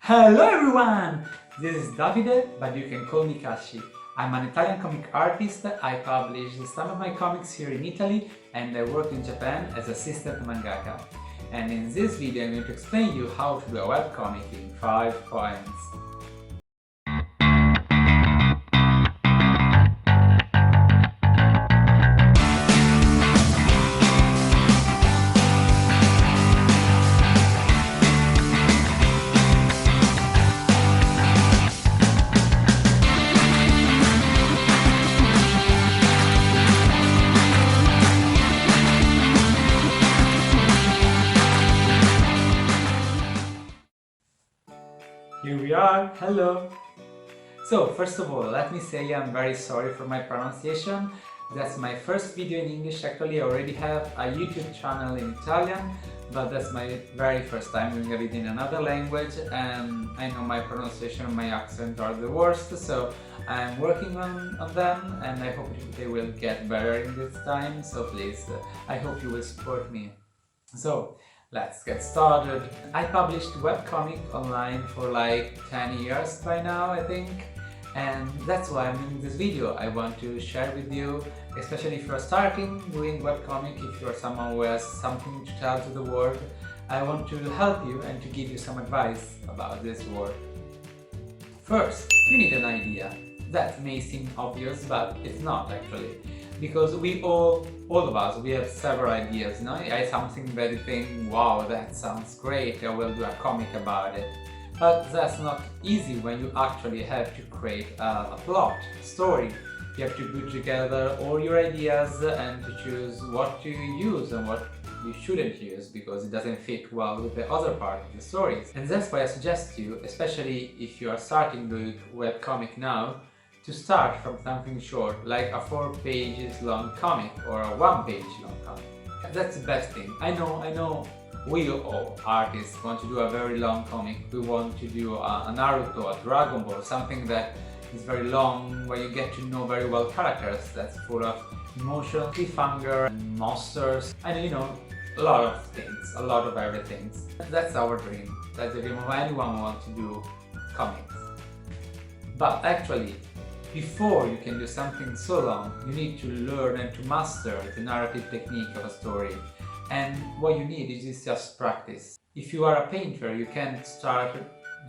Hello everyone! This is Davide, but you can call me Kashi. I'm an Italian comic artist. I publish some of my comics here in Italy and I work in Japan as assistant mangaka. And in this video I'm going to explain you how to do a webcomic in 5 points. Here we are, hello! So, first of all, let me say I'm very sorry for my pronunciation. That's my first video in English. Actually, I already have a YouTube channel in Italian, but that's my very first time doing a video in another language, and I know my pronunciation and my accent are the worst, so I'm working on them, and I hope they will get better in this time, so please, I hope you will support me. So, let's get started. I published webcomic online for like 10 years by now, I think, and that's why I'm doing this video. I want to share with you, especially if you're starting doing webcomic, if you're someone who has something to tell to the world. I want to help you and to give you some advice about this world. First, you need an idea. That may seem obvious, but it's not actually. Because all of us, we have several ideas, you know? I something that you think, wow, that sounds great, I will do a comic about it. But that's not easy when you actually have to create a plot, a story. You have to put together all your ideas and to choose what to use and what you shouldn't use because it doesn't fit well with the other part of the stories. And that's why I suggest you, especially if you are starting the webcomic now, to start from something short, like a 4 pages long comic or a 1 page long comic. That's the best thing. I know we all artists want to do a very long comic. We want to do a Naruto, a Dragon Ball, something that is very long, where you get to know very well characters, that's full of emotion, cliffhanger, and monsters, and you know, a lot of things, a lot of everything. That's our dream. That's the dream of anyone who wants to do comics. But actually, before you can do something so long, you need to learn and to master the narrative technique of a story. And what you need is just practice. If you are a painter, you can't start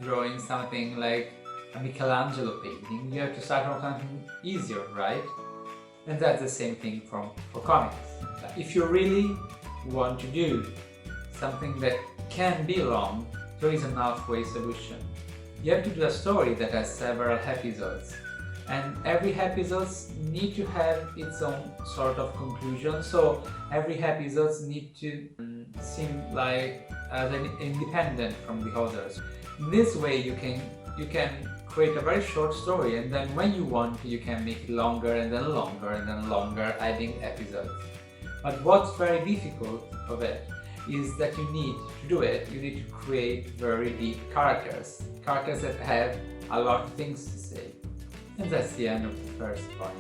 drawing something like a Michelangelo painting. You have to start from something easier, right? And that's the same thing for comics. If you really want to do something that can be long, there is an halfway solution. You have to do a story that has several episodes. And every episode need to have its own sort of conclusion, so every episode need to seem like independent from the others. In this way you can create a very short story, and then when you want you can make it longer and then longer and then longer, adding episodes. But what's very difficult of it is that you need to do it, you need to create very deep characters that have a lot of things to say. And that's the end of the first point.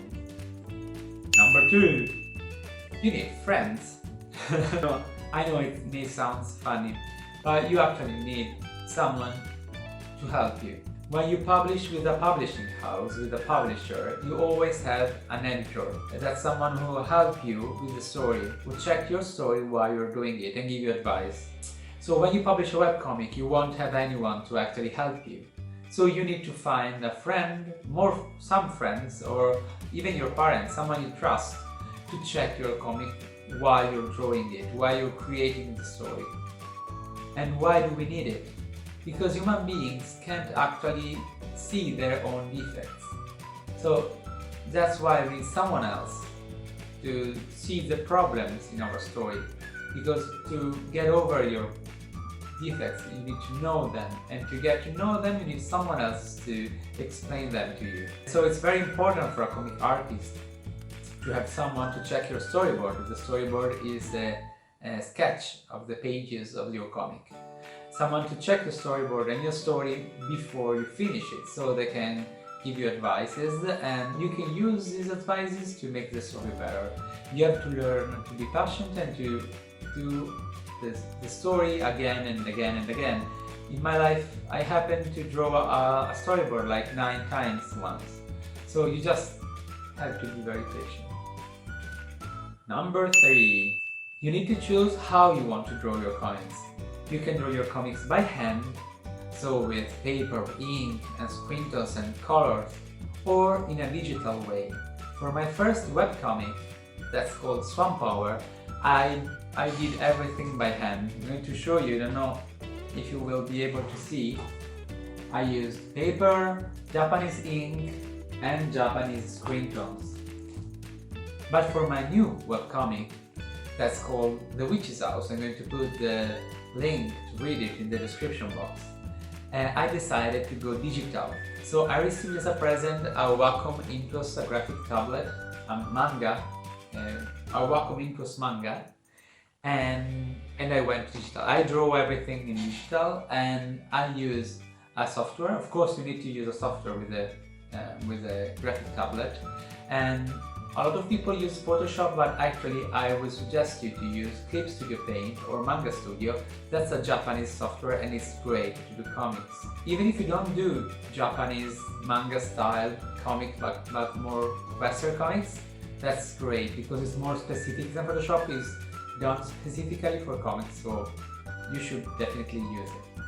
Number 2. You need friends. I know it may sound funny, but you actually need someone to help you. When you publish with a publishing house, with a publisher, you always have an editor. That's someone who will help you with the story, will check your story while you're doing it and give you advice. So when you publish a webcomic, you won't have anyone to actually help you. So you need to find a friend, some friends, or even your parents, someone you trust, to check your comic while you're drawing it, while you're creating the story. And why do we need it? Because human beings can't actually see their own defects. So that's why we need someone else to see the problems in our story. Because to get over your defects, you need to know them, and to get to know them you need someone else to explain them to you. So it's very important for a comic artist to have someone to check your storyboard. The storyboard is a sketch of the pages of your comic. Someone to check the storyboard and your story before you finish it, so they can give you advices and you can use these advices to make the story better. You have to learn to be patient and to do the story again and again and again. in my life I happened to draw a storyboard like 9 times once. So you just have to be very patient. Number 3. You need to choose how you want to draw your comics. You can draw your comics by hand, so with paper, ink and scribbles and colors, or in a digital way. For my first webcomic, that's called Swamp Power, I did everything by hand. I'm going to show you, I don't know if you will be able to see. I used paper, Japanese ink and Japanese scribbles. But for my new webcomic, that's called The Witch's House, I'm going to put the link to read it in the description box. I decided to go digital. So I received as a present a Wacom Impulse graphic tablet, a manga, a Wacom Impulse manga, and I went digital. I draw everything in digital and I use a software. Of course you need to use a software with a graphic tablet, and a lot of people use Photoshop, but actually I would suggest you to use Clip Studio Paint or Manga Studio. That's a Japanese software and it's great to do comics. Even if you don't do Japanese manga style comics but more Western comics, that's great because it's more specific than Photoshop is done specifically for comics, so you should definitely use it.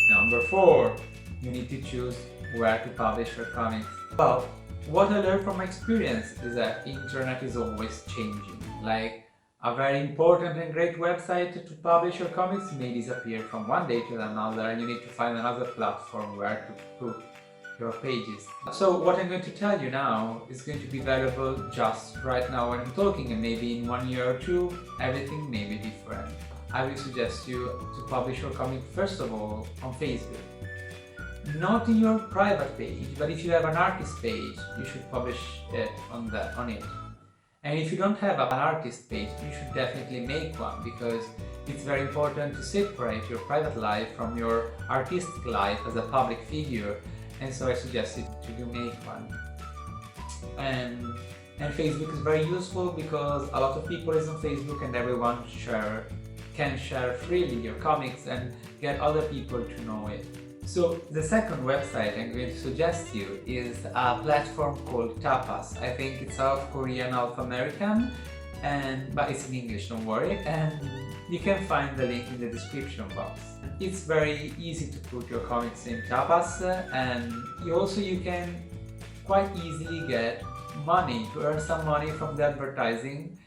Number 4. You need to choose where to publish your comics. Well, what I learned from my experience is that internet is always changing. Like a very important and great website to publish your comics may disappear from one day to another and you need to find another platform where to put your pages. So what I'm going to tell you now is going to be valuable just right now when I'm talking, and maybe in 1 year or 2 everything may be different. I will suggest you to publish your comic first of all on Facebook. Not in your private page, but if you have an artist page, you should publish it on it. And if you don't have an artist page, you should definitely make one, because it's very important to separate your private life from your artistic life as a public figure, and so I suggest you to make one. And Facebook is very useful because a lot of people is on Facebook and everyone can share freely your comics and get other people to know it. So the second website I'm going to suggest you is a platform called Tapas. I think it's South Korean, South American, but it's in English, don't worry. And you can find the link in the description box. It's very easy to put your comics in Tapas, and you can quite easily get money, to earn some money from the advertising.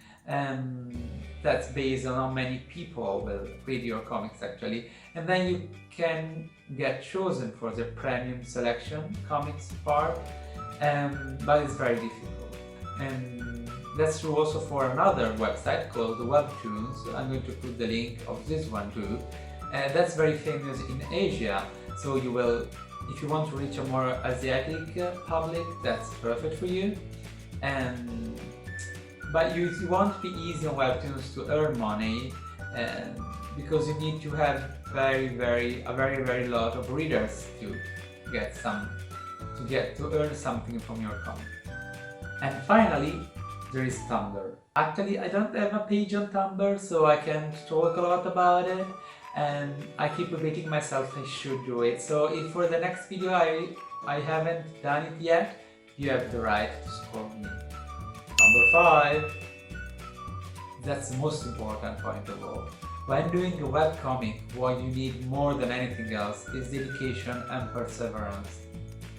That's based on how many people will read your comics actually, and then you can get chosen for the premium selection comics part, but it's very difficult. And that's true also for another website called WEBCOMICS. I'm going to put the link of this one too. That's very famous in Asia, so you will, if you want to reach a more Asiatic public, that's perfect for you. But you won't be easy on Webtoons to earn money, because you need to have a very lot of readers to earn something from your comic. And finally, there is Tumblr. Actually, I don't have a page on Tumblr, so I can't talk a lot about it, and I keep repeating myself I should do it. So if for the next video I haven't done it yet, you have the right to scold me. Number 5. That's the most important point of all. When doing a webcomic, what you need more than anything else is dedication and perseverance.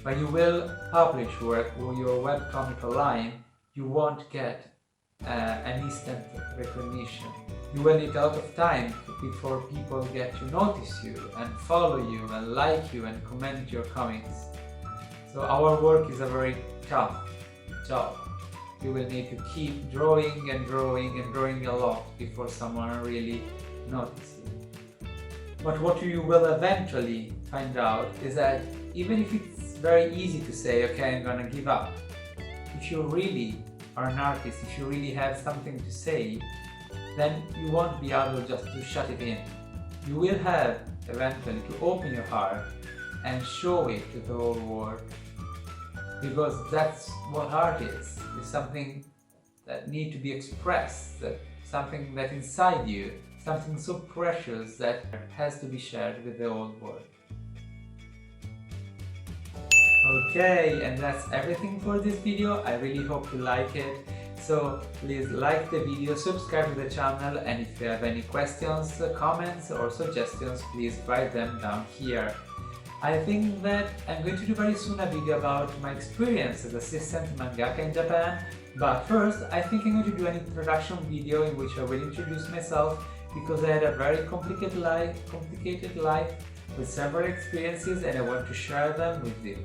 When you will publish your webcomic online, you won't get an instant recognition. You will need a lot of time before people get to notice you and follow you and like you and comment your comics. So our work is a very tough job. You will need to keep drawing and drawing and drawing a lot before someone really notices you. But what you will eventually find out is that even if it's very easy to say, okay, I'm gonna give up, if you really are an artist, if you really have something to say, then you won't be able just to shut it in. You will have eventually to open your heart and show it to the whole world. Because that's what art is. It's something that needs to be expressed, something that inside you something so precious that has to be shared with the whole world. Okay, and that's everything for this video. I really hope you like it. So please like the video, subscribe to the channel, and if you have any questions, comments or suggestions, please write them down here. I think that I'm going to do very soon a video about my experience as assistant mangaka in Japan, but first I think I'm going to do an introduction video in which I will introduce myself, because I had a very complicated life with several experiences and I want to share them with you.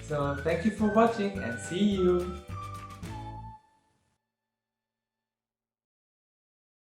So thank you for watching and see you!